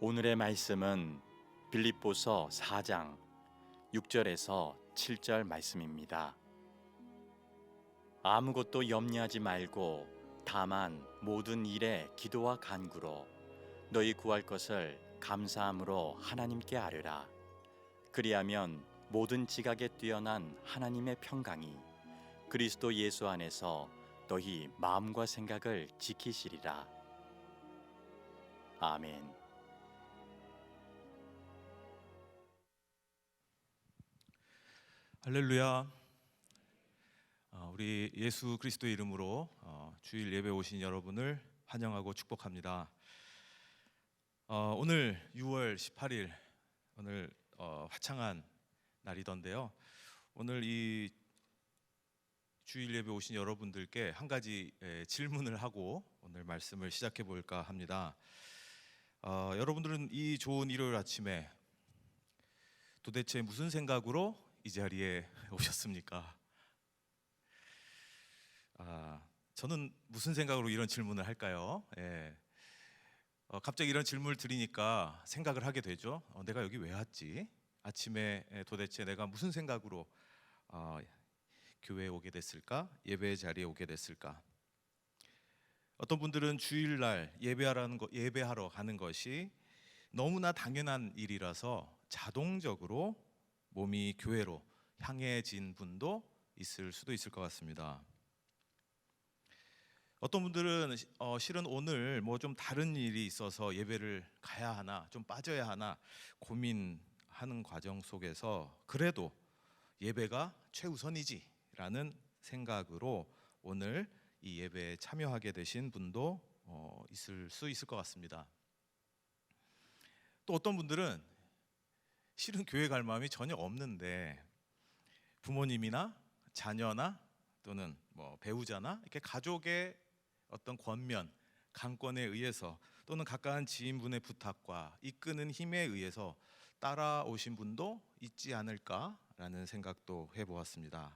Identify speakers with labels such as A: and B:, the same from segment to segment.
A: 오늘의 말씀은 빌립보서 4장 6절에서 7절 말씀입니다. 아무것도 염려하지 말고 다만 모든 일에 기도와 간구로 너희 구할 것을 감사함으로 하나님께 아뢰라. 그리하면 모든 지각에 뛰어난 하나님의 평강이 그리스도 예수 안에서 너희 마음과 생각을 지키시리라. 아멘.
B: 할렐루야. 우리 예수 그리스도의 이름으로 주일 예배 오신 여러분을 환영하고 축복합니다. 오늘 6월 18일 오늘 화창한 날이던데요. 오늘 이 주일 예배 오신 여러분들께 한 가지 질문을 하고 오늘 말씀을 시작해 볼까 합니다. 여러분들은 이 좋은 일요일 아침에 도대체 무슨 생각으로 이 자리에 오셨습니까? 저는 무슨 생각으로 이런 질문을 할까요? 갑자기 이런 질문을 드리니까 생각을 하게 되죠. 내가 여기 왜 왔지? 아침에 도대체 내가 무슨 생각으로 교회에 오게 됐을까? 예배 자리에 오게 됐을까? 어떤 분들은 주일날 예배하러 가는 것이 너무나 당연한 일이라서 자동적으로 몸이 교회로 향해진 분도 있을 수도 있을 것 같습니다. 어떤 분들은 실은 오늘 뭐 좀 다른 일이 있어서 예배를 가야 하나, 좀 빠져야 하나 고민하는 과정 속에서 그래도 예배가 최우선이지라는 생각으로 오늘 이 예배에 참여하게 되신 분도 있을 수 있을 것 같습니다. 또 어떤 분들은 실은 교회 갈 마음이 전혀 없는데 부모님이나 자녀나 또는 뭐 배우자나 이렇게 가족의 어떤 권면, 강권에 의해서 또는 가까운 지인분의 부탁과 이끄는 힘에 의해서 따라오신 분도 있지 않을까라는 생각도 해보았습니다.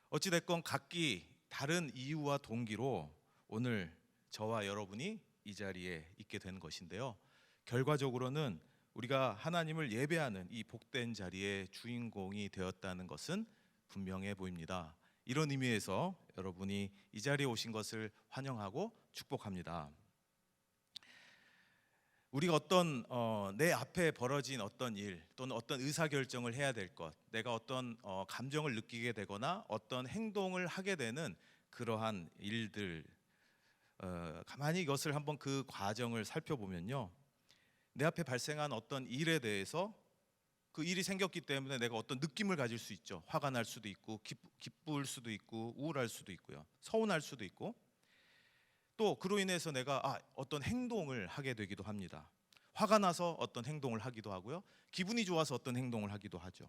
B: 어찌됐건 각기 다른 이유와 동기로 오늘 저와 여러분이 이 자리에 있게 된 것인데요. 결과적으로는 우리가 하나님을 예배하는 이 복된 자리의 주인공이 되었다는 것은 분명해 보입니다. 이런 의미에서 여러분이 이 자리에 오신 것을 환영하고 축복합니다. 우리가 어떤 내 앞에 벌어진 어떤 일 또는 어떤 의사결정을 해야 될 것, 내가 어떤 감정을 느끼게 되거나 어떤 행동을 하게 되는 그러한 일들, 가만히 이것을 한번 그 과정을 살펴보면요, 내 앞에 발생한 어떤 일에 대해서 그 일이 생겼기 때문에 내가 어떤 느낌을 가질 수 있죠. 화가 날 수도 있고 기쁠 수도 있고 우울할 수도 있고요. 서운할 수도 있고 또 그로 인해서 내가 어떤 행동을 하게 되기도 합니다. 화가 나서 어떤 행동을 하기도 하고요. 기분이 좋아서 어떤 행동을 하기도 하죠.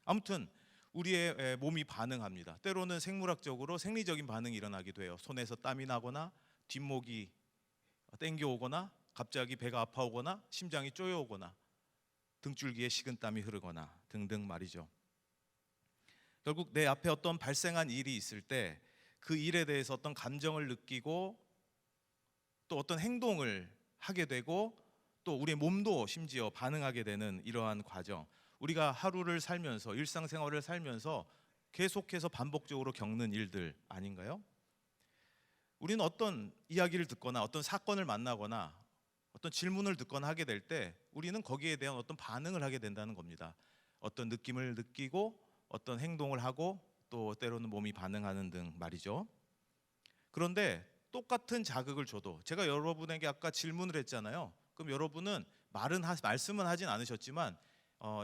B: 아무튼 우리의 몸이 반응합니다. 때로는 생물학적으로 생리적인 반응이 일어나기도 해요. 손에서 땀이 나거나 뒷목이 땡겨오거나 갑자기 배가 아파오거나 심장이 쪼여오거나 등줄기에 식은땀이 흐르거나 등등 말이죠. 결국 내 앞에 어떤 발생한 일이 있을 때 그 일에 대해서 어떤 감정을 느끼고 또 어떤 행동을 하게 되고 또 우리의 몸도 심지어 반응하게 되는 이러한 과정, 우리가 하루를 살면서 일상생활을 살면서 계속해서 반복적으로 겪는 일들 아닌가요? 우리는 어떤 이야기를 듣거나 어떤 사건을 만나거나 어떤 질문을 듣거나 하게 될 때 우리는 거기에 대한 어떤 반응을 하게 된다는 겁니다. 어떤 느낌을 느끼고 어떤 행동을 하고 또 때로는 몸이 반응하는 등 말이죠. 그런데 똑같은 자극을 줘도, 제가 여러분에게 아까 질문을 했잖아요. 그럼 여러분은 말씀은 하진 않으셨지만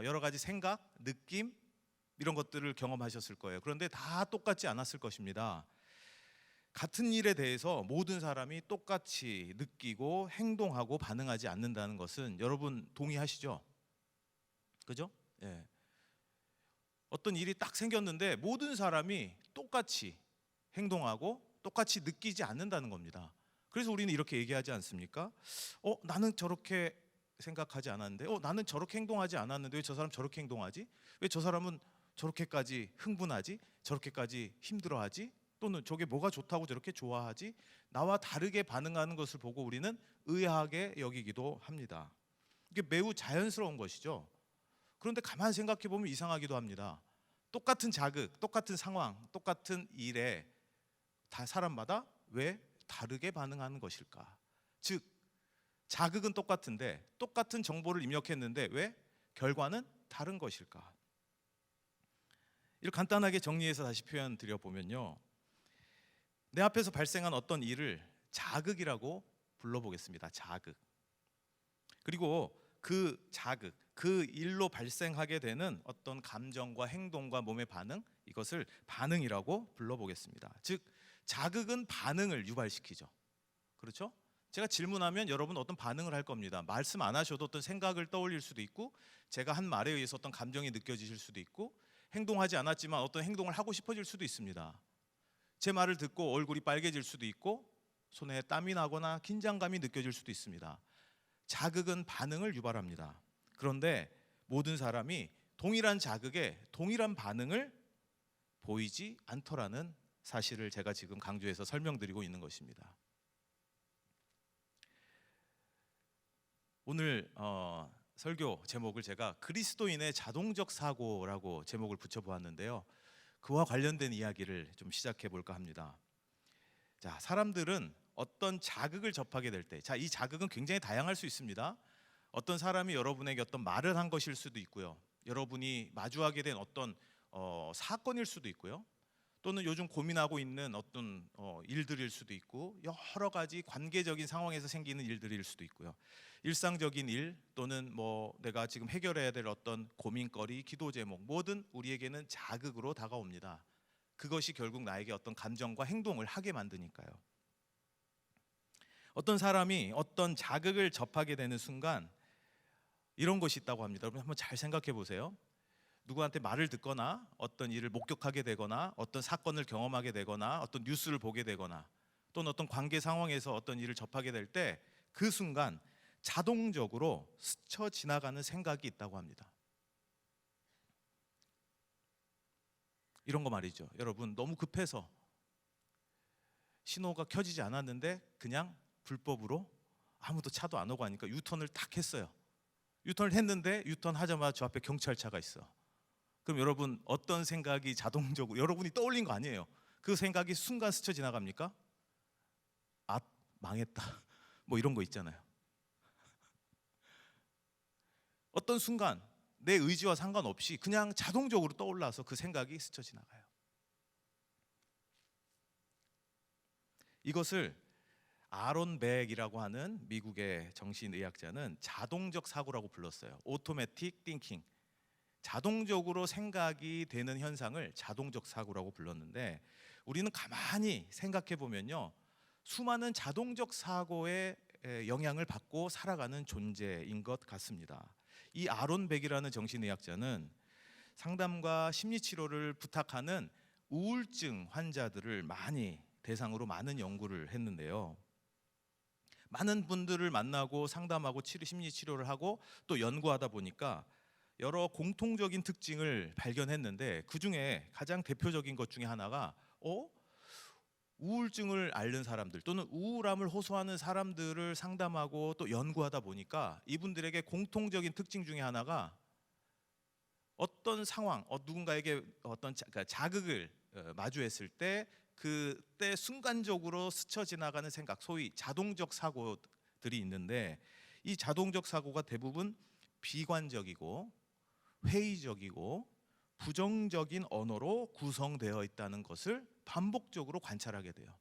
B: 여러 가지 생각, 느낌 이런 것들을 경험하셨을 거예요. 그런데 다 똑같지 않았을 것입니다. 같은 일에 대해서 모든 사람이 똑같이 느끼고 행동하고 반응하지 않는다는 것은 여러분 동의하시죠? 그죠? 예. 어떤 일이 딱 생겼는데 모든 사람이 똑같이 행동하고 똑같이 느끼지 않는다는 겁니다. 그래서 우리는 이렇게 얘기하지 않습니까? 나는 저렇게 생각하지 않았는데, 나는 저렇게 행동하지 않았는데 왜 저 사람 저렇게 행동하지? 왜 저 사람은 저렇게까지 흥분하지? 저렇게까지 힘들어하지? 또는 저게 뭐가 좋다고 저렇게 좋아하지? 나와 다르게 반응하는 것을 보고 우리는 의아하게 여기기도 합니다. 이게 매우 자연스러운 것이죠. 그런데 가만히 생각해 보면 이상하기도 합니다. 똑같은 자극, 똑같은 상황, 똑같은 일에 다 사람마다 왜 다르게 반응하는 것일까? 즉 자극은 똑같은데 똑같은 정보를 입력했는데 왜 결과는 다른 것일까? 이를 간단하게 정리해서 다시 표현 드려 보면요. 내 앞에서 발생한 어떤 일을 자극이라고 불러보겠습니다. 자극. 그리고 그 자극, 그 일로 발생하게 되는 어떤 감정과 행동과 몸의 반응, 이것을 반응이라고 불러보겠습니다. 즉 자극은 반응을 유발시키죠. 그렇죠? 제가 질문하면 여러분 어떤 반응을 할 겁니다. 말씀 안 하셔도 어떤 생각을 떠올릴 수도 있고, 제가 한 말에 의해서 어떤 감정이 느껴지실 수도 있고, 행동하지 않았지만 어떤 행동을 하고 싶어질 수도 있습니다. 제 말을 듣고 얼굴이 빨개질 수도 있고, 손에 땀이 나거나 긴장감이 느껴질 수도 있습니다. 자극은 반응을 유발합니다. 그런데 모든 사람이 동일한 자극에 동일한 반응을 보이지 않더라는 사실을 제가 지금 강조해서 설명드리고 있는 것입니다. 오늘 설교 제목을 제가 그리스도인의 자동적 사고라고 제목을 붙여보았는데요. 그와 관련된 이야기를 좀 시작해 볼까 합니다. 자, 사람들은 어떤 자극을 접하게 될 때, 이 자극은 굉장히 다양할 수 있습니다. 어떤 사람이 여러분에게 어떤 말을 한 것일 수도 있고요. 여러분이 마주하게 된 어떤 사건일 수도 있고요. 또는 요즘 고민하고 있는 어떤 일들일 수도 있고, 여러 가지 관계적인 상황에서 생기는 일들일 수도 있고요. 일상적인 일 또는 내가 지금 해결해야 될 어떤 고민거리, 기도 제목, 뭐든 우리에게는 자극으로 다가옵니다. 그것이 결국 나에게 어떤 감정과 행동을 하게 만드니까요. 어떤 사람이 어떤 자극을 접하게 되는 순간 이런 것이 있다고 합니다. 여러분 한번 잘 생각해 보세요. 누구한테 말을 듣거나 어떤 일을 목격하게 되거나 어떤 사건을 경험하게 되거나 어떤 뉴스를 보게 되거나 또는 어떤 관계 상황에서 어떤 일을 접하게 될 때 그 순간 자동적으로 스쳐 지나가는 생각이 있다고 합니다. 이런 거 말이죠. 여러분 너무 급해서 신호가 켜지지 않았는데 그냥 불법으로 아무도 차도 안 오고 하니까 유턴을 탁 했어요. 유턴을 했는데 유턴 하자마자 저 앞에 경찰차가 있어. 그럼 여러분 어떤 생각이 자동적으로 여러분이 떠올린 거 아니에요. 그 생각이 순간 스쳐 지나갑니까? 아, 망했다. 뭐 이런 거 있잖아요. 어떤 순간 내 의지와 상관없이 그냥 자동적으로 떠올라서 그 생각이 스쳐 지나가요. 이것을 아론 백이라고 하는 미국의 정신의학자는 자동적 사고라고 불렀어요. 오토매틱 띵킹. 자동적으로 생각이 되는 현상을 자동적 사고라고 불렀는데, 우리는 가만히 생각해 보면요, 수많은 자동적 사고의 영향을 받고 살아가는 존재인 것 같습니다. 이 아론 백이라는 정신의학자는 상담과 심리치료를 부탁하는 우울증 환자들을 대상으로 많은 연구를 했는데요. 많은 분들을 만나고 상담하고 심리치료를 하고 또 연구하다 보니까 여러 공통적인 특징을 발견했는데, 그 중에 가장 대표적인 것 중에 하나가 우울증을 앓는 사람들 또는 우울함을 호소하는 사람들을 상담하고 또 연구하다 보니까 이분들에게 공통적인 특징 중에 하나가 어떤 상황, 누군가에게 어떤 자극을 마주했을 때 그때 순간적으로 스쳐 지나가는 생각, 소위 자동적 사고들이 있는데, 이 자동적 사고가 대부분 비관적이고 회의적이고 부정적인 언어로 구성되어 있다는 것을 반복적으로 관찰하게 돼요.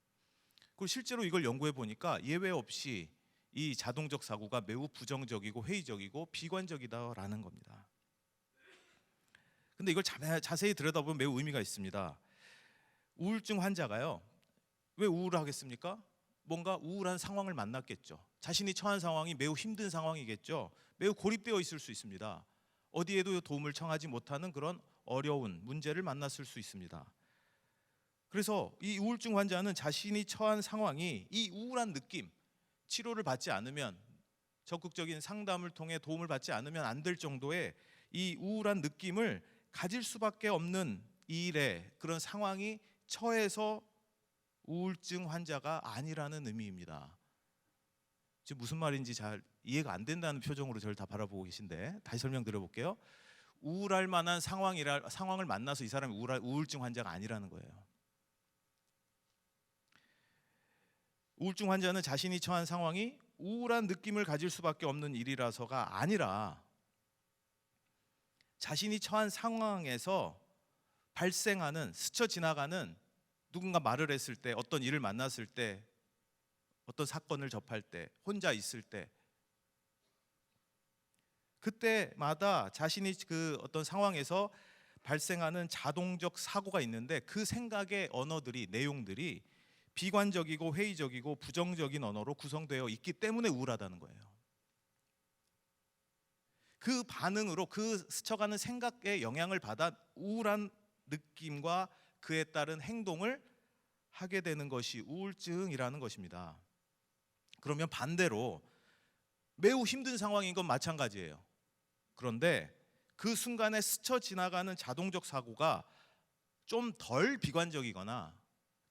B: 그리고 실제로 이걸 연구해 보니까 예외 없이 이 자동적 사고가 매우 부정적이고 회의적이고 비관적이다라는 겁니다. 근데 이걸 자세히 들여다보면 매우 의미가 있습니다. 우울증 환자가요, 왜 우울하겠습니까? 뭔가 우울한 상황을 만났겠죠. 자신이 처한 상황이 매우 힘든 상황이겠죠. 매우 고립되어 있을 수 있습니다. 어디에도 도움을 청하지 못하는 그런 어려운 문제를 만났을 수 있습니다. 그래서 이 우울증 환자는 자신이 처한 상황이 이 우울한 느낌, 치료를 받지 않으면, 적극적인 상담을 통해 도움을 받지 않으면 안 될 정도의 이 우울한 느낌을 가질 수밖에 없는 일에 그런 상황이 처해서 우울증 환자가 아니라는 의미입니다. 지금 무슨 말인지 잘 이해가 안 된다는 표정으로 저를 다 바라보고 계신데 다시 설명드려볼게요. 우울할 만한 상황을 만나서 이 사람이 우울증 환자가 아니라는 거예요. 우울증 환자는 자신이 처한 상황이 우울한 느낌을 가질 수밖에 없는 일이라서가 아니라 자신이 처한 상황에서 발생하는 스쳐 지나가는 누군가 말을 했을 때, 어떤 일을 만났을 때, 어떤 사건을 접할 때, 혼자 있을 때, 그때마다 자신이 그 어떤 상황에서 발생하는 자동적 사고가 있는데 그 생각의 언어들이, 내용들이 비관적이고 회의적이고 부정적인 언어로 구성되어 있기 때문에 우울하다는 거예요. 그 반응으로 그 스쳐가는 생각에 영향을 받아 우울한 느낌과 그에 따른 행동을 하게 되는 것이 우울증이라는 것입니다. 그러면 반대로 매우 힘든 상황인 건 마찬가지예요. 그런데 그 순간에 스쳐 지나가는 자동적 사고가 좀 덜 비관적이거나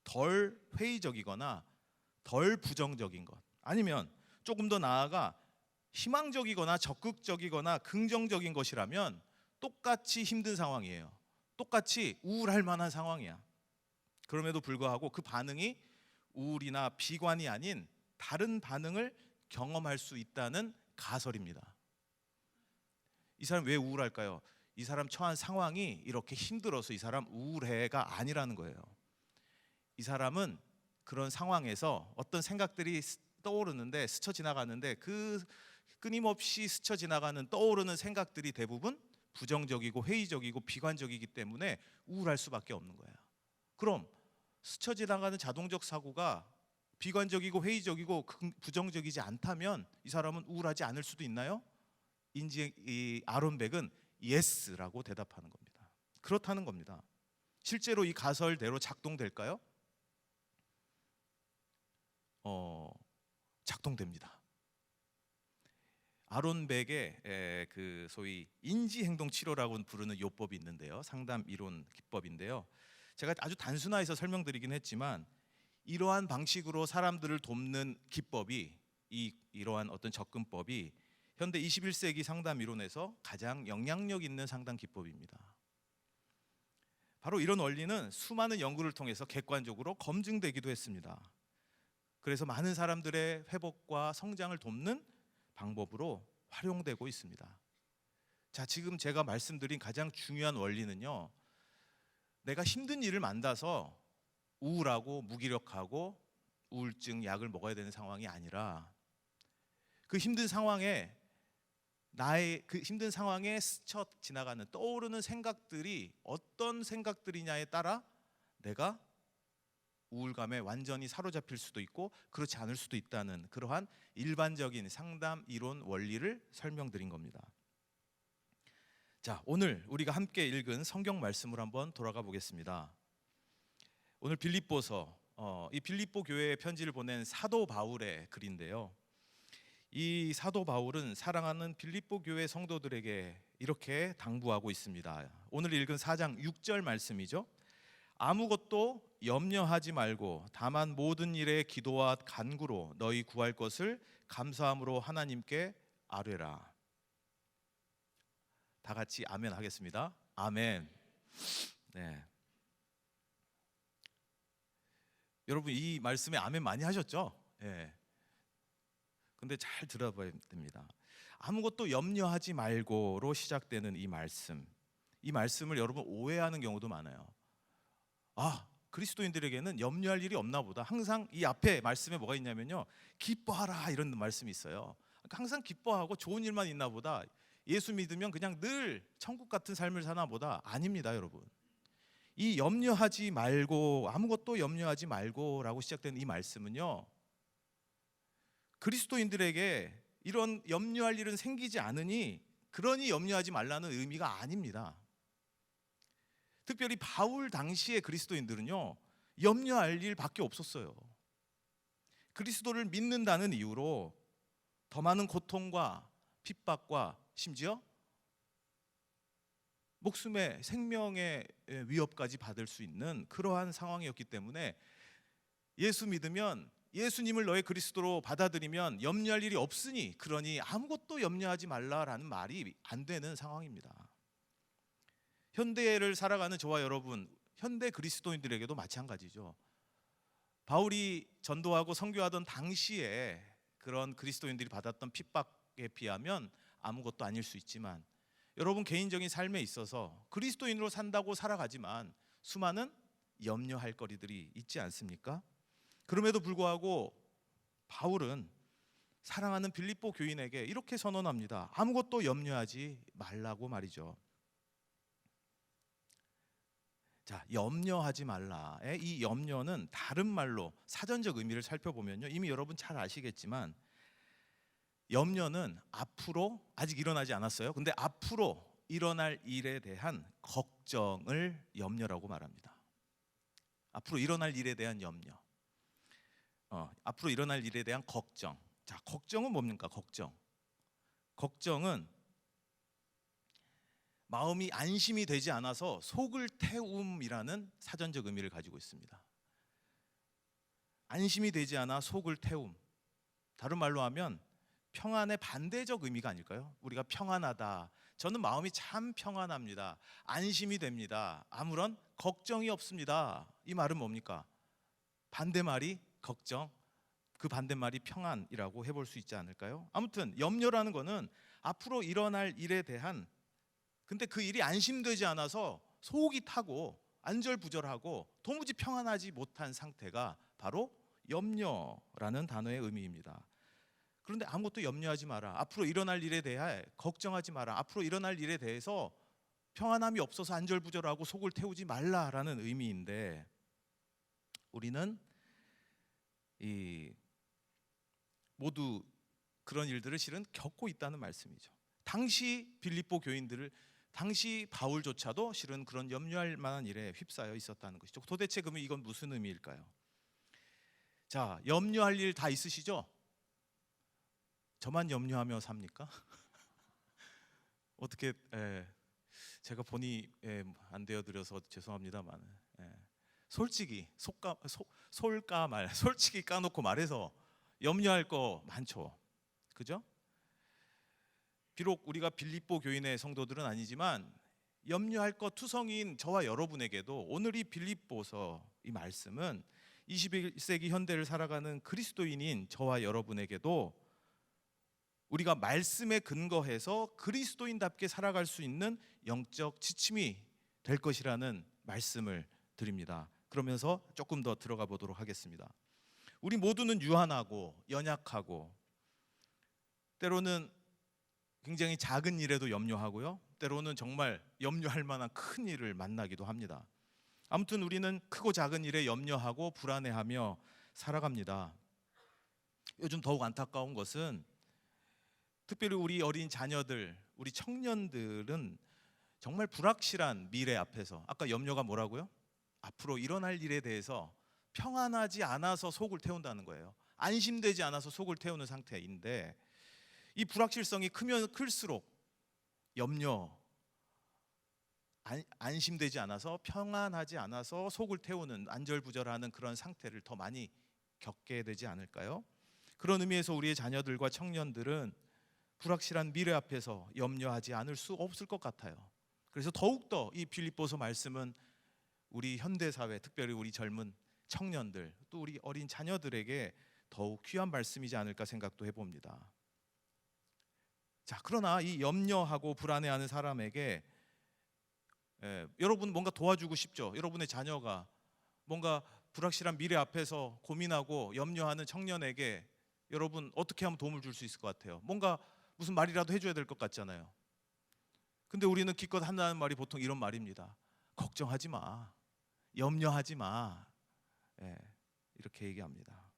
B: 덜 회의적이거나 덜 부정적인 것, 아니면 조금 더 나아가 희망적이거나 적극적이거나 긍정적인 것이라면 똑같이 힘든 상황이에요. 똑같이 우울할 만한 상황이야. 그럼에도 불구하고 그 반응이 우울이나 비관이 아닌 다른 반응을 경험할 수 있다는 가설입니다. 이 사람 왜 우울할까요? 이 사람 처한 상황이 이렇게 힘들어서 이 사람 우울해가 아니라는 거예요. 이 사람은 그런 상황에서 어떤 생각들이 떠오르는데, 스쳐 지나가는데, 그 끊임없이 스쳐 지나가는 떠오르는 생각들이 대부분 부정적이고 회의적이고 비관적이기 때문에 우울할 수밖에 없는 거예요. 그럼 스쳐 지나가는 자동적 사고가 비관적이고 회의적이고 부정적이지 않다면 이 사람은 우울하지 않을 수도 있나요? 이 아론백은 예스라고 대답하는 겁니다. 그렇다는 겁니다. 실제로 이 가설대로 작동될까요? 작동됩니다. 아론백의 그 소위 인지행동 치료라고 부르는 요법이 있는데요. 상담 이론 기법인데요. 제가 아주 단순화해서 설명드리긴 했지만 이러한 방식으로 사람들을 돕는 기법이, 이러한 어떤 접근법이 현대 21세기 상담 이론에서 가장 영향력 있는 상담 기법입니다. 바로 이런 원리는 수많은 연구를 통해서 객관적으로 검증되기도 했습니다. 그래서 많은 사람들의 회복과 성장을 돕는 방법으로 활용되고 있습니다. 자, 지금 제가 말씀드린 가장 중요한 원리는요, 내가 힘든 일을 만나서 우울하고 무기력하고 우울증 약을 먹어야 되는 상황이 아니라 그 힘든 상황에 스쳐 지나가는 떠오르는 생각들이 어떤 생각들이냐에 따라 내가 우울감에 완전히 사로잡힐 수도 있고 그렇지 않을 수도 있다는 그러한 일반적인 상담 이론 원리를 설명드린 겁니다. 자, 오늘 우리가 함께 읽은 성경 말씀을 한번 돌아가 보겠습니다. 오늘 빌립보서, 이 빌립보 교회에 편지를 보낸 사도 바울의 글인데요. 이 사도 바울은 사랑하는 빌립보 교회 성도들에게 이렇게 당부하고 있습니다. 오늘 읽은 4장 6절 말씀이죠. 아무것도 염려하지 말고 다만 모든 일에 기도와 간구로 너희 구할 것을 감사함으로 하나님께 아뢰라. 다 같이 아멘 하겠습니다. 아멘. 네. 여러분 이 말씀에 아멘 많이 하셨죠? 네. 근데 잘 들어봐야 됩니다. 아무것도 염려하지 말고로 시작되는 이 말씀을 여러분 오해하는 경우도 많아요. 그리스도인들에게는 염려할 일이 없나 보다. 항상 이 앞에 말씀에 뭐가 있냐면요, 기뻐하라 이런 말씀이 있어요. 그러니까 항상 기뻐하고 좋은 일만 있나 보다. 예수 믿으면 그냥 늘 천국 같은 삶을 사나 보다. 아닙니다, 여러분. 이 염려하지 말고, 아무것도 염려하지 말고라고 시작되는 이 말씀은요, 그리스도인들에게 이런 염려할 일은 생기지 않으니 그러니 염려하지 말라는 의미가 아닙니다. 특별히 바울 당시의 그리스도인들은요, 염려할 일밖에 없었어요. 그리스도를 믿는다는 이유로 더 많은 고통과 핍박과 심지어 목숨의 생명의 위협까지 받을 수 있는 그러한 상황이었기 때문에 예수 믿으면 예수님을 너의 그리스도로 받아들이면 염려할 일이 없으니 그러니 아무것도 염려하지 말라라는 말이 안 되는 상황입니다. 현대를 살아가는 저와 여러분, 현대 그리스도인들에게도 마찬가지죠. 바울이 전도하고 선교하던 당시에 그런 그리스도인들이 받았던 핍박에 비하면 아무것도 아닐 수 있지만, 여러분 개인적인 삶에 있어서 그리스도인으로 산다고 살아가지만 수많은 염려할 거리들이 있지 않습니까? 그럼에도 불구하고 바울은 사랑하는 빌립보 교인에게 이렇게 선언합니다. 아무것도 염려하지 말라고 말이죠. 자, 염려하지 말라의 이 염려는 다른 말로 사전적 의미를 살펴보면요, 이미 여러분 잘 아시겠지만 염려는 앞으로, 아직 일어나지 않았어요, 근데 앞으로 일어날 일에 대한 걱정을 염려라고 말합니다. 앞으로 일어날 일에 대한 염려, 앞으로 일어날 일에 대한 걱정. 자, 걱정은 뭡니까? 걱정은 마음이 안심이 되지 않아서 속을 태움이라는 사전적 의미를 가지고 있습니다. 안심이 되지 않아 속을 태움. 다른 말로 하면 평안의 반대적 의미가 아닐까요? 우리가 평안하다, 저는 마음이 참 평안합니다, 안심이 됩니다, 아무런 걱정이 없습니다, 이 말은 뭡니까? 반대말이 걱정, 그 반대말이 평안이라고 해볼 수 있지 않을까요? 아무튼 염려라는 거는 앞으로 일어날 일에 대한, 근데 그 일이 안심되지 않아서 속이 타고 안절부절하고 도무지 평안하지 못한 상태가 바로 염려라는 단어의 의미입니다. 그런데 아무것도 염려하지 마라, 앞으로 일어날 일에 대해 걱정하지 마라, 앞으로 일어날 일에 대해서 평안함이 없어서 안절부절하고 속을 태우지 말라라는 의미인데, 우리는 모두 그런 일들을 실은 겪고 있다는 말씀이죠. 당시 빌립보 교인들을, 당시 바울조차도 실은 그런 염려할 만한 일에 휩싸여 있었다는 것이죠. 도대체 그러면 이건 무슨 의미일까요? 자, 염려할 일 다 있으시죠? 저만 염려하며 삽니까? 어떻게, 제가 본의 안 되어드려서 죄송합니다만, 솔직히 솔직히 까놓고 말해서 염려할 거 많죠, 그죠? 비록 우리가 빌립보 교인의 성도들은 아니지만 염려할 것 투성이인 저와 여러분에게도 오늘 이 빌립보서 이 말씀은 21세기 현대를 살아가는 그리스도인인 저와 여러분에게도 우리가 말씀에 근거해서 그리스도인답게 살아갈 수 있는 영적 지침이 될 것이라는 말씀을 드립니다. 그러면서 조금 더 들어가 보도록 하겠습니다. 우리 모두는 유한하고 연약하고 때로는 굉장히 작은 일에도 염려하고요, 때로는 정말 염려할 만한 큰 일을 만나기도 합니다. 아무튼 우리는 크고 작은 일에 염려하고 불안해하며 살아갑니다. 요즘 더욱 안타까운 것은 특별히 우리 어린 자녀들, 우리 청년들은 정말 불확실한 미래 앞에서, 아까 염려가 뭐라고요? 앞으로 일어날 일에 대해서 평안하지 않아서 속을 태운다는 거예요. 안심되지 않아서 속을 태우는 상태인데, 이 불확실성이 크면 클수록 염려, 안심되지 않아서 평안하지 않아서 속을 태우는, 안절부절하는 그런 상태를 더 많이 겪게 되지 않을까요? 그런 의미에서 우리의 자녀들과 청년들은 불확실한 미래 앞에서 염려하지 않을 수 없을 것 같아요. 그래서 더욱더 이 빌립보서 말씀은 우리 현대사회, 특별히 우리 젊은 청년들, 또 우리 어린 자녀들에게 더욱 귀한 말씀이지 않을까 생각도 해봅니다. 자, 그러나 이 염려하고 불안해하는 사람에게 여러분 뭔가 도와주고 싶죠? 여러분의 자녀가 뭔가 불확실한 미래 앞에서 고민하고 염려하는 청년에게 여러분 어떻게 하면 도움을 줄 수 있을 것 같아요? 뭔가 무슨 말이라도 해줘야 될 것 같잖아요. 근데 우리는 기껏 한다는 말이 보통 이런 말입니다. 걱정하지 마, 염려하지 마, 이렇게 얘기합니다.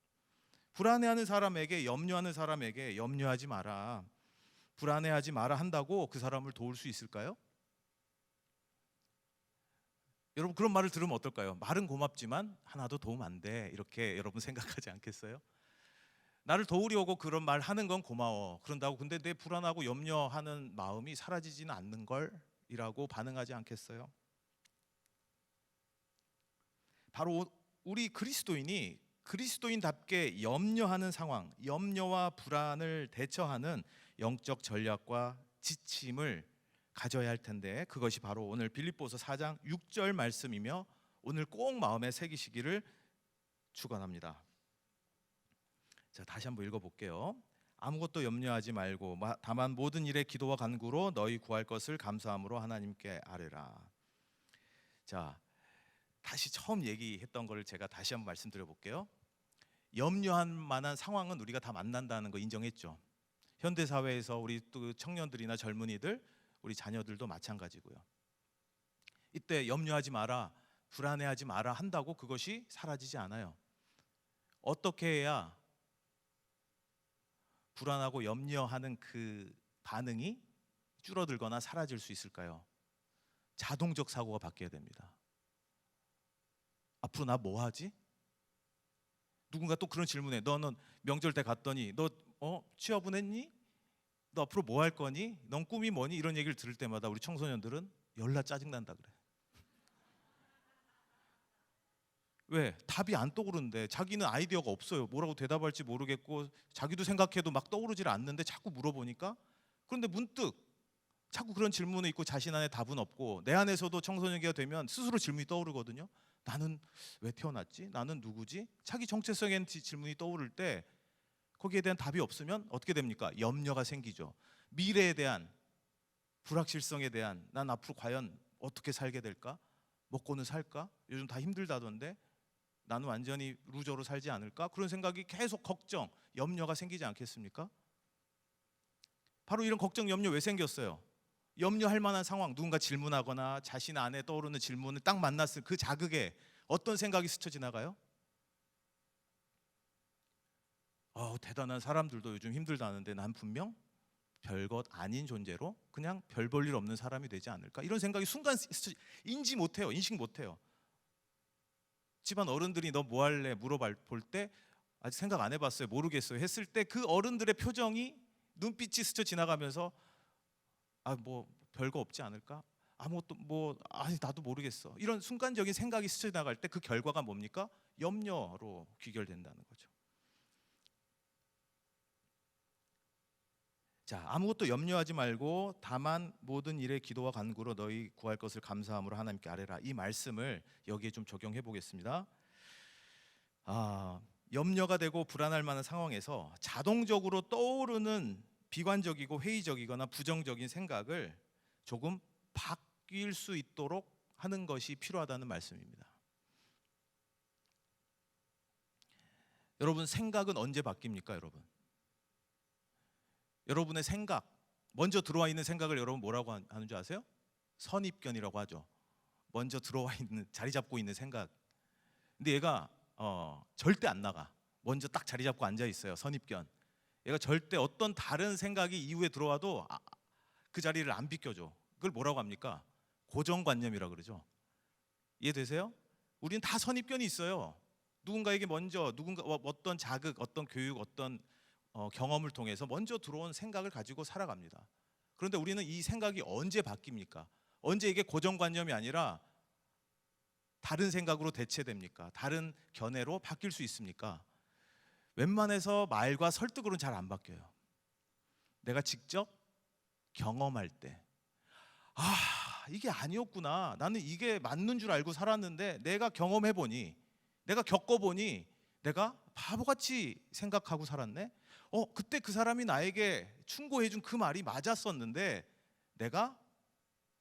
B: 불안해하는 사람에게, 염려하는 사람에게 염려하지 마라, 불안해하지 마라 한다고 그 사람을 도울 수 있을까요? 여러분 그런 말을 들으면 어떨까요? 말은 고맙지만 하나도 도움 안 돼, 이렇게 여러분 생각하지 않겠어요? 나를 도우려고 그런 말 하는 건 고마워, 그런다고 근데 내 불안하고 염려하는 마음이 사라지지는 않는 걸? 이라고 반응하지 않겠어요? 바로 우리 그리스도인이 그리스도인답게 염려하는 상황, 염려와 불안을 대처하는 영적 전략과 지침을 가져야 할 텐데, 그것이 바로 오늘 빌립보서 4장 6절 말씀이며 오늘 꼭 마음에 새기시기를 축원합니다. 자, 다시 한번 읽어볼게요. 아무것도 염려하지 말고 다만 모든 일에 기도와 간구로 너희 구할 것을 감사함으로 하나님께 아뢰라. 자, 다시 처음 얘기했던 거를 제가 다시 한번 말씀드려 볼게요. 염려할 만한 상황은 우리가 다 만난다는 거 인정했죠. 현대 사회에서 우리 또 청년들이나 젊은이들, 우리 자녀들도 마찬가지고요. 이때 염려하지 마라, 불안해하지 마라 한다고 그것이 사라지지 않아요. 어떻게 해야 불안하고 염려하는 그 반응이 줄어들거나 사라질 수 있을까요? 자동적 사고가 바뀌어야 됩니다. 앞으로 나 뭐 하지? 누군가 또 그런 질문에, 너는 명절 때 갔더니 너 취업은 했니? 너 앞으로 뭐 할 거니? 넌 꿈이 뭐니? 이런 얘기를 들을 때마다 우리 청소년들은 열나 짜증난다 그래. 왜? 답이 안 떠오르는데, 자기는 아이디어가 없어요. 뭐라고 대답할지 모르겠고 자기도 생각해도 막 떠오르질 않는데 자꾸 물어보니까. 그런데 문득 자꾸 그런 질문이 있고 자신 안에 답은 없고, 내 안에서도 청소년기가 되면 스스로 질문이 떠오르거든요. 나는 왜 태어났지? 나는 누구지? 자기 정체성에 대한 질문이 떠오를 때 거기에 대한 답이 없으면 어떻게 됩니까? 염려가 생기죠. 미래에 대한 불확실성에 대한, 난 앞으로 과연 어떻게 살게 될까? 먹고는 살까? 요즘 다 힘들다던데 나는 완전히 루저로 살지 않을까? 그런 생각이 계속 걱정, 염려가 생기지 않겠습니까? 바로 이런 걱정, 염려 왜 생겼어요? 염려할 만한 상황, 누군가 질문하거나 자신 안에 떠오르는 질문을 딱 만났을 그 자극에 어떤 생각이 스쳐 지나가요? 대단한 사람들도 요즘 힘들다는데 난 분명 별것 아닌 존재로 그냥 별 볼 일 없는 사람이 되지 않을까? 이런 생각이 순간 인지 못해요. 인식 못해요. 집안 어른들이 너 뭐 할래? 물어볼 때 아직 생각 안 해봤어요. 모르겠어요. 했을 때 그 어른들의 표정이, 눈빛이 스쳐 지나가면서 뭐 별거 없지 않을까? 아무것도 나도 모르겠어. 이런 순간적인 생각이 스쳐 지나갈 때 그 결과가 뭡니까? 염려로 귀결된다는 거죠. 자, 아무것도 염려하지 말고 다만 모든 일에 기도와 간구로 너희 구할 것을 감사함으로 하나님께 아뢰라. 이 말씀을 여기에 좀 적용해 보겠습니다. 염려가 되고 불안할 만한 상황에서 자동적으로 떠오르는 비관적이고 회의적이거나 부정적인 생각을 조금 바뀔 수 있도록 하는 것이 필요하다는 말씀입니다. 여러분, 생각은 언제 바뀝니까, 여러분? 여러분의 생각, 먼저 들어와 있는 생각을 여러분 뭐라고 하는 줄 아세요? 선입견이라고 하죠. 먼저 들어와 있는, 자리 잡고 있는 생각. 근데 얘가 절대 안 나가. 먼저 딱 자리 잡고 앉아 있어요. 선입견. 얘가 절대 어떤 다른 생각이 이후에 들어와도 그 자리를 안 비켜줘. 그걸 뭐라고 합니까? 고정관념이라고 그러죠. 이해되세요? 우리는 다 선입견이 있어요. 누군가에게 먼저 어떤 자극, 어떤 교육, 어떤 경험을 통해서 먼저 들어온 생각을 가지고 살아갑니다. 그런데 우리는 이 생각이 언제 바뀝니까? 언제 이게 고정관념이 아니라 다른 생각으로 대체됩니까? 다른 견해로 바뀔 수 있습니까? 웬만해서 말과 설득으로는 잘 안 바뀌어요. 내가 직접 경험할 때, 이게 아니었구나. 나는 이게 맞는 줄 알고 살았는데 내가 경험해보니, 내가 겪어보니 내가 바보같이 생각하고 살았네. 그때 그 사람이 나에게 충고해준 그 말이 맞았었는데 내가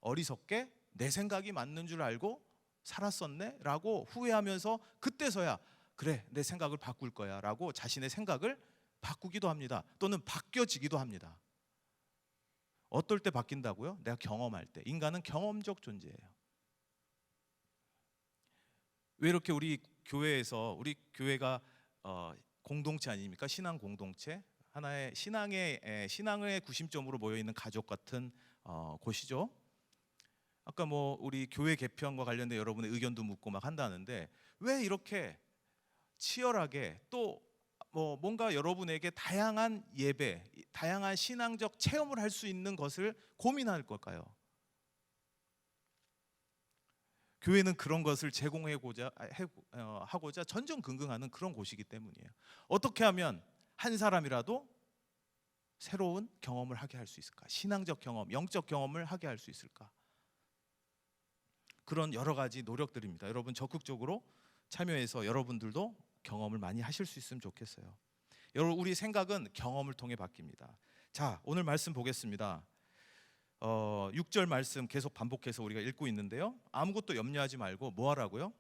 B: 어리석게 내 생각이 맞는 줄 알고 살았었네 라고 후회하면서 그때서야 그래, 내 생각을 바꿀 거야 라고 자신의 생각을 바꾸기도 합니다. 또는 바뀌어지기도 합니다. 어떨 때 바뀐다고요? 내가 경험할 때. 인간은 경험적 존재예요. 왜 이렇게 우리 교회가 공동체 아닙니까? 신앙 공동체, 하나의 신앙의 구심점으로 모여 있는 가족 같은 곳이죠. 아까 우리 교회 개편과 관련된 여러분의 의견도 묻고 막 한다는데, 왜 이렇게 치열하게 또 뭔가 여러분에게 다양한 예배, 다양한 신앙적 체험을 할 수 있는 것을 고민할 걸까요? 교회는 그런 것을 하고자 전전긍긍하는 그런 곳이기 때문이에요. 어떻게 하면 한 사람이라도 새로운 경험을 하게 할 수 있을까? 신앙적 경험, 영적 경험을 하게 할 수 있을까? 그런 여러 가지 노력들입니다. 여러분 적극적으로 참여해서 여러분들도 경험을 많이 하실 수 있으면 좋겠어요. 여러분, 우리 생각은 경험을 통해 바뀝니다. 자, 오늘 말씀 보겠습니다. 6절 말씀 계속 반복해서 우리가 읽고 있는데요. 아무것도 염려하지 말고 뭐 하라고요?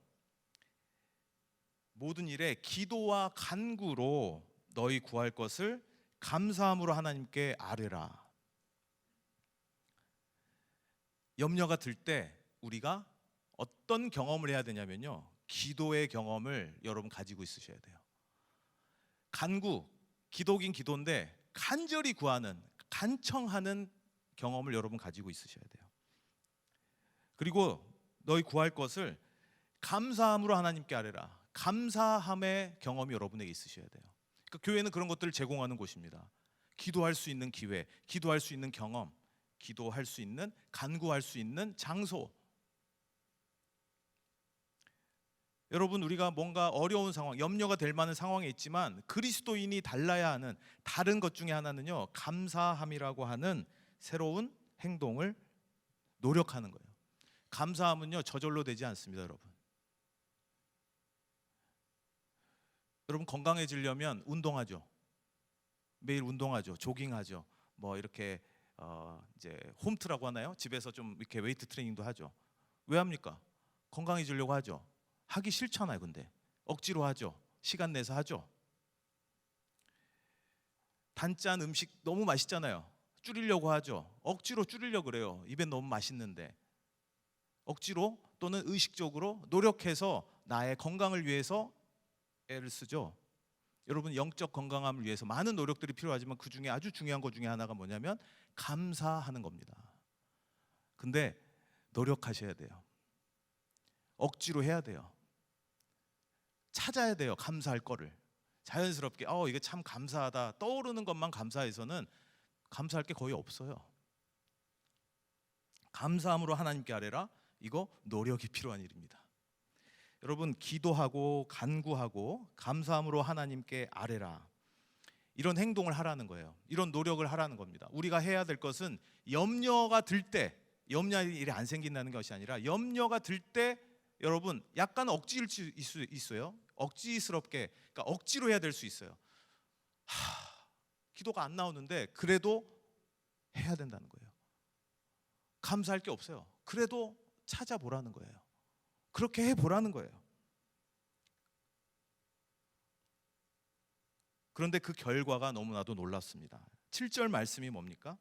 B: 모든 일에 기도와 간구로 너희 구할 것을 감사함으로 하나님께 아뢰라. 염려가 들 때 우리가 어떤 경험을 해야 되냐면요, 기도의 경험을 여러분 가지고 있으셔야 돼요. 간구, 기도긴 기도인데 간절히 구하는, 간청하는 경험을 여러분 가지고 있으셔야 돼요. 그리고 너희 구할 것을 감사함으로 하나님께 아뢰라. 감사함의 경험이 여러분에게 있으셔야 돼요. 그러니까 교회는 그런 것들을 제공하는 곳입니다. 기도할 수 있는 기회, 기도할 수 있는 경험, 기도할 수 있는, 간구할 수 있는 장소. 여러분, 우리가 뭔가 어려운 상황, 염려가 될 만한 상황에 있지만 그리스도인이 달라야 하는 다른 것 중에 하나는요, 감사함이라고 하는 새로운 행동을 노력하는 거예요. 감사함은요, 저절로 되지 않습니다, 여러분. 여러분, 건강해지려면 운동하죠. 매일 운동하죠. 조깅하죠. 뭐 이렇게 이제 홈트라고 하나요? 집에서 좀 이렇게 웨이트 트레이닝도 하죠. 왜 합니까? 건강해지려고 하죠. 하기 싫잖아요. 근데 억지로 하죠. 시간 내서 하죠. 단짠 음식 너무 맛있잖아요. 줄이려고 하죠. 억지로 줄이려고 그래요. 입에 너무 맛있는데. 억지로 또는 의식적으로 노력해서 나의 건강을 위해서 애를 쓰죠. 여러분, 영적 건강함을 위해서 많은 노력들이 필요하지만 그 중에 아주 중요한 것 중에 하나가 뭐냐면 감사하는 겁니다. 근데 노력하셔야 돼요. 억지로 해야 돼요. 찾아야 돼요. 감사할 거를. 자연스럽게 이게 참 감사하다 떠오르는 것만 감사해서는 감사할 게 거의 없어요. 감사함으로 하나님께 아뢰라. 이거 노력이 필요한 일입니다. 여러분, 기도하고 간구하고 감사함으로 하나님께 아뢰라. 이런 행동을 하라는 거예요. 이런 노력을 하라는 겁니다. 우리가 해야 될 것은 염려가 들 때, 염려할 일이 안 생긴다는 것이 아니라 염려가 들 때 여러분 약간 억지일 수 있어요. 억지스럽게, 그러니까 억지로 해야 될 수 있어요. 기도가 안 나오는데 그래도 해야 된다는 거예요. 감사할 게 없어요. 그래도 찾아보라는 거예요. 그렇게 해보라는 거예요. 그런데 그 결과가 너무나도 놀랍습니다. 7절 말씀이 뭡니까?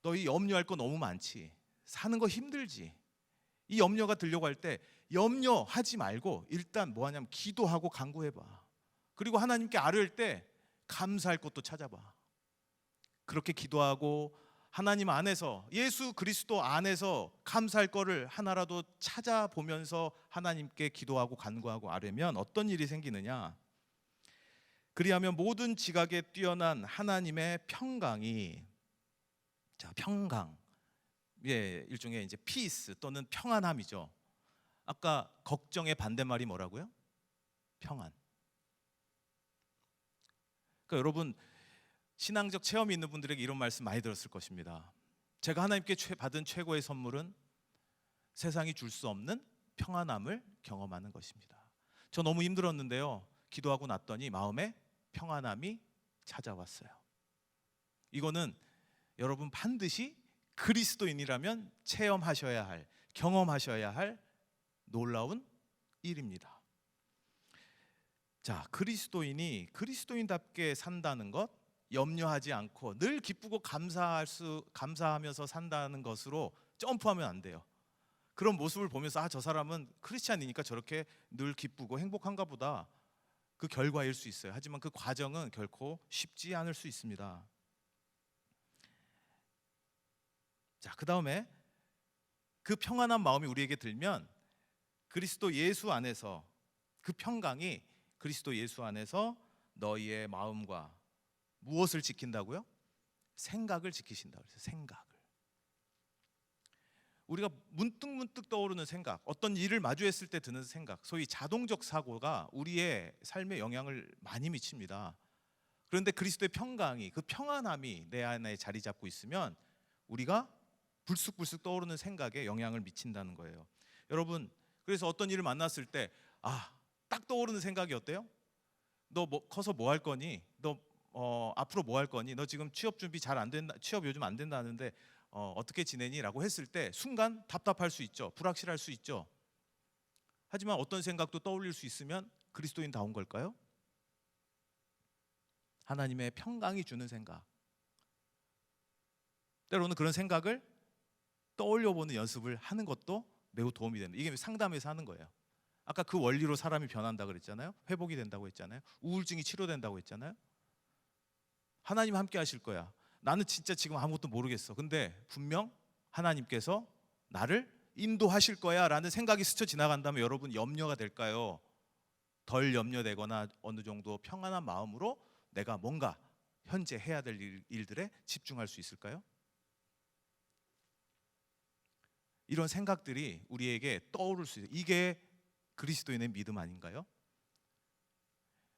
B: 너희 염려할 거 너무 많지. 사는 거 힘들지. 이 염려가 들려고 할 때 염려하지 말고 일단 뭐 하냐면 기도하고 간구해봐. 그리고 하나님께 아뢰을 때 감사할 것도 찾아봐. 그렇게 기도하고 하나님 안에서, 예수 그리스도 안에서 감사할 거를 하나라도 찾아보면서 하나님께 기도하고 간구하고 아뢰면 어떤 일이 생기느냐? 그리하면 모든 지각에 뛰어난 하나님의 평강이, 자, 평강, 일종의 이제 피스 또는 평안함이죠. 아까 걱정의 반대말이 뭐라고요? 평안. 그러니까 여러분, 신앙적 체험이 있는 분들에게 이런 말씀 많이 들었을 것입니다. 제가 하나님께 받은 최고의 선물은 세상이 줄 수 없는 평안함을 경험하는 것입니다. 저 너무 힘들었는데요, 기도하고 났더니 마음에 평안함이 찾아왔어요. 이거는 여러분 반드시 그리스도인이라면 체험하셔야 할, 경험하셔야 할 놀라운 일입니다. 자, 그리스도인이 그리스도인답게 산다는 것, 염려하지 않고 늘 기쁘고 감사하면서 산다는 것으로 점프하면 안 돼요. 그런 모습을 보면서 저 사람은 크리스찬이니까 저렇게 늘 기쁘고 행복한가 보다, 그 결과일 수 있어요. 하지만 그 과정은 결코 쉽지 않을 수 있습니다. 자, 그 다음에 그 평안한 마음이 우리에게 들면 그리스도 예수 안에서, 그 평강이 그리스도 예수 안에서 너희의 마음과 무엇을 지킨다고요? 생각을 지키신다고 그랬어요. 생각을. 우리가 문득문득 떠오르는 생각, 어떤 일을 마주했을 때 드는 생각, 소위 자동적 사고가 우리의 삶에 영향을 많이 미칩니다. 그런데 그리스도의 평강이, 그 평안함이 내 안에 자리 잡고 있으면 우리가 불쑥불쑥 떠오르는 생각에 영향을 미친다는 거예요. 여러분, 그래서 어떤 일을 만났을 때 딱 떠오르는 생각이 어때요? 너 커서 뭐 할 거니? 너 앞으로 뭐 할 거니? 너 지금 취업 준비 잘 안 된다, 취업 요즘 안 된다는데 어떻게 지내니? 라고 했을 때 순간 답답할 수 있죠. 불확실할 수 있죠. 하지만 어떤 생각도 떠올릴 수 있으면 그리스도인다운 걸까요? 하나님의 평강이 주는 생각, 때로는 그런 생각을 떠올려보는 연습을 하는 것도 매우 도움이 됩니다. 이게 상담에서 하는 거예요. 아까 그 원리로 사람이 변한다 그랬잖아요. 회복이 된다고 했잖아요. 우울증이 치료된다고 했잖아요. 하나님 함께 하실 거야. 나는 진짜 지금 아무것도 모르겠어. 근데 분명 하나님께서 나를 인도하실 거야 라는 생각이 스쳐 지나간다면 여러분 염려가 될까요? 덜 염려되거나 어느 정도 평안한 마음으로 내가 뭔가 현재 해야 될 일들에 집중할 수 있을까요? 이런 생각들이 우리에게 떠오를 수 있어요. 이게 그리스도인의 믿음 아닌가요?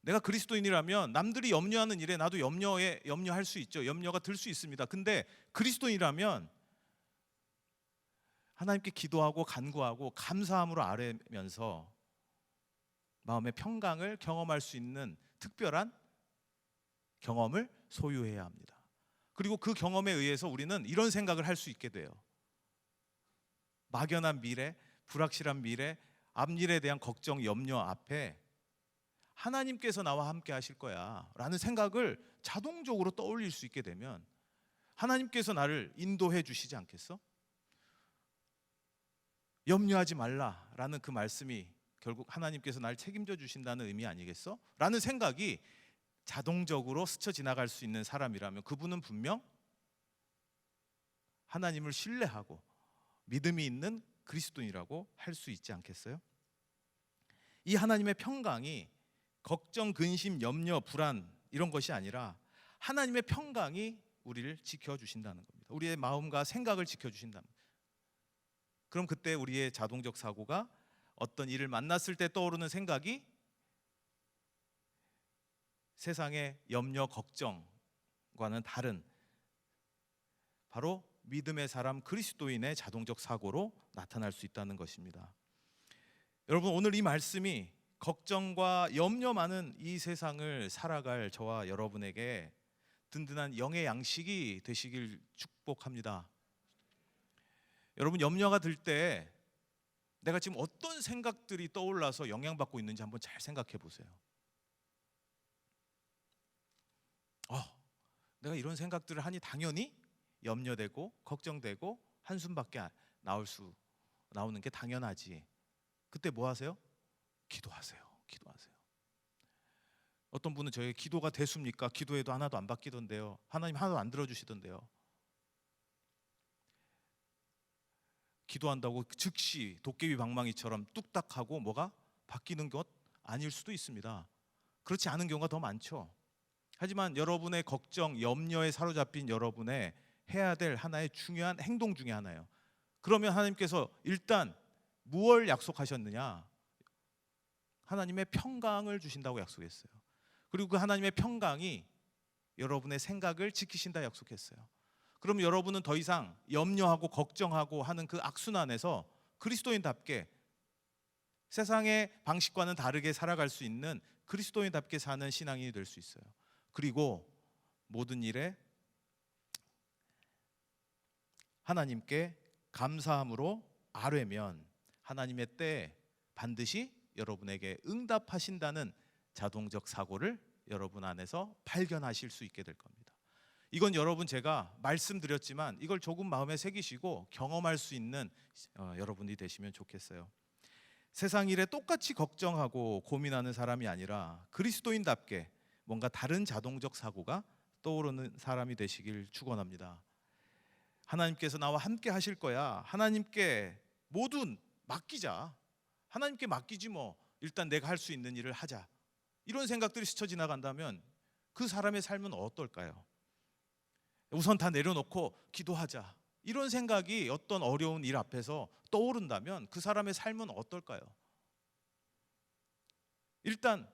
B: 내가 그리스도인이라면 남들이 염려하는 일에 나도 염려할 수 있죠. 염려가 들 수 있습니다. 근데 그리스도인이라면 하나님께 기도하고 간구하고 감사함으로 아뢰면서 마음의 평강을 경험할 수 있는 특별한 경험을 소유해야 합니다. 그리고 그 경험에 의해서 우리는 이런 생각을 할 수 있게 돼요. 막연한 미래, 불확실한 미래, 앞일에 대한 걱정, 염려 앞에 하나님께서 나와 함께 하실 거야 라는 생각을 자동적으로 떠올릴 수 있게 되면 하나님께서 나를 인도해 주시지 않겠어? 염려하지 말라라는 그 말씀이 결국 하나님께서 날 책임져 주신다는 의미 아니겠어? 라는 생각이 자동적으로 스쳐 지나갈 수 있는 사람이라면 그분은 분명 하나님을 신뢰하고 믿음이 있는 그리스도인이라고 할 수 있지 않겠어요? 이 하나님의 평강이 걱정, 근심, 염려, 불안 이런 것이 아니라 하나님의 평강이 우리를 지켜주신다는 겁니다. 우리의 마음과 생각을 지켜주신다는 겁니다. 그럼 그때 우리의 자동적 사고가 어떤 일을 만났을 때 떠오르는 생각이 세상의 염려, 걱정과는 다른 바로 믿음의 사람 그리스도인의 자동적 사고로 나타날 수 있다는 것입니다. 여러분, 오늘 이 말씀이 걱정과 염려 많은 이 세상을 살아갈 저와 여러분에게 든든한 영의 양식이 되시길 축복합니다. 여러분, 염려가 들 때 내가 지금 어떤 생각들이 떠올라서 영향받고 있는지 한번 잘 생각해 보세요. 내가 이런 생각들을 하니 당연히 염려되고 걱정되고 한숨밖에 나오는 게 당연하지. 그때 뭐 하세요? 기도하세요. 어떤 분은 저에게 기도가 됐습니까? 기도해도 하나도 안 바뀌던데요. 하나님 하나도 안 들어주시던데요. 기도한다고 즉시 도깨비 방망이처럼 뚝딱하고 뭐가 바뀌는 것 아닐 수도 있습니다. 그렇지 않은 경우가 더 많죠. 하지만 여러분의 걱정, 염려에 사로잡힌 여러분의 해야 될 하나의 중요한 행동 중에 하나예요. 그러면 하나님께서 일단 무엇을 약속하셨느냐? 하나님의 평강을 주신다고 약속했어요. 그리고 그 하나님의 평강이 여러분의 생각을 지키신다 약속했어요. 그럼 여러분은 더 이상 염려하고 걱정하고 하는 그 악순환에서 그리스도인답게 세상의 방식과는 다르게 살아갈 수 있는 그리스도인답게 사는 신앙인이 될 수 있어요. 그리고 모든 일에 하나님께 감사함으로 아뢰면 하나님의 때에 반드시 여러분에게 응답하신다는 자동적 사고를 여러분 안에서 발견하실 수 있게 될 겁니다. 이건 여러분 제가 말씀드렸지만 이걸 조금 마음에 새기시고 경험할 수 있는 여러분이 되시면 좋겠어요. 세상 일에 똑같이 걱정하고 고민하는 사람이 아니라 그리스도인답게 뭔가 다른 자동적 사고가 떠오르는 사람이 되시길 축원합니다. 하나님께서 나와 함께 하실 거야. 하나님께 모든 맡기자. 하나님께 맡기지 뭐. 일단 내가 할 수 있는 일을 하자. 이런 생각들이 스쳐 지나간다면 그 사람의 삶은 어떨까요? 우선 다 내려놓고 기도하자. 이런 생각이 어떤 어려운 일 앞에서 떠오른다면 그 사람의 삶은 어떨까요? 일단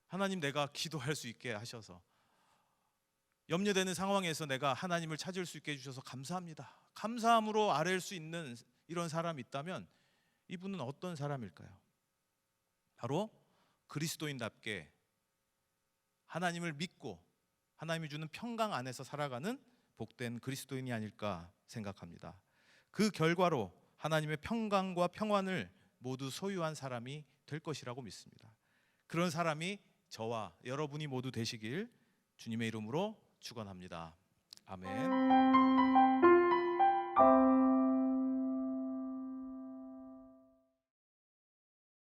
B: 하나님, 내가 기도할 수 있게 하셔서, 염려되는 상황에서 내가 하나님을 찾을 수 있게 해주셔서 감사합니다, 감사함으로 아뢰일 수 있는 이런 사람이 있다면 이분은 어떤 사람일까요? 바로 그리스도인답게 하나님을 믿고 하나님이 주는 평강 안에서 살아가는 복된 그리스도인이 아닐까 생각합니다. 그 결과로 하나님의 평강과 평안을 모두 소유한 사람이 될 것이라고 믿습니다. 그런 사람이 저와 여러분이 모두 되시길 주님의 이름으로 축원합니다. 아멘.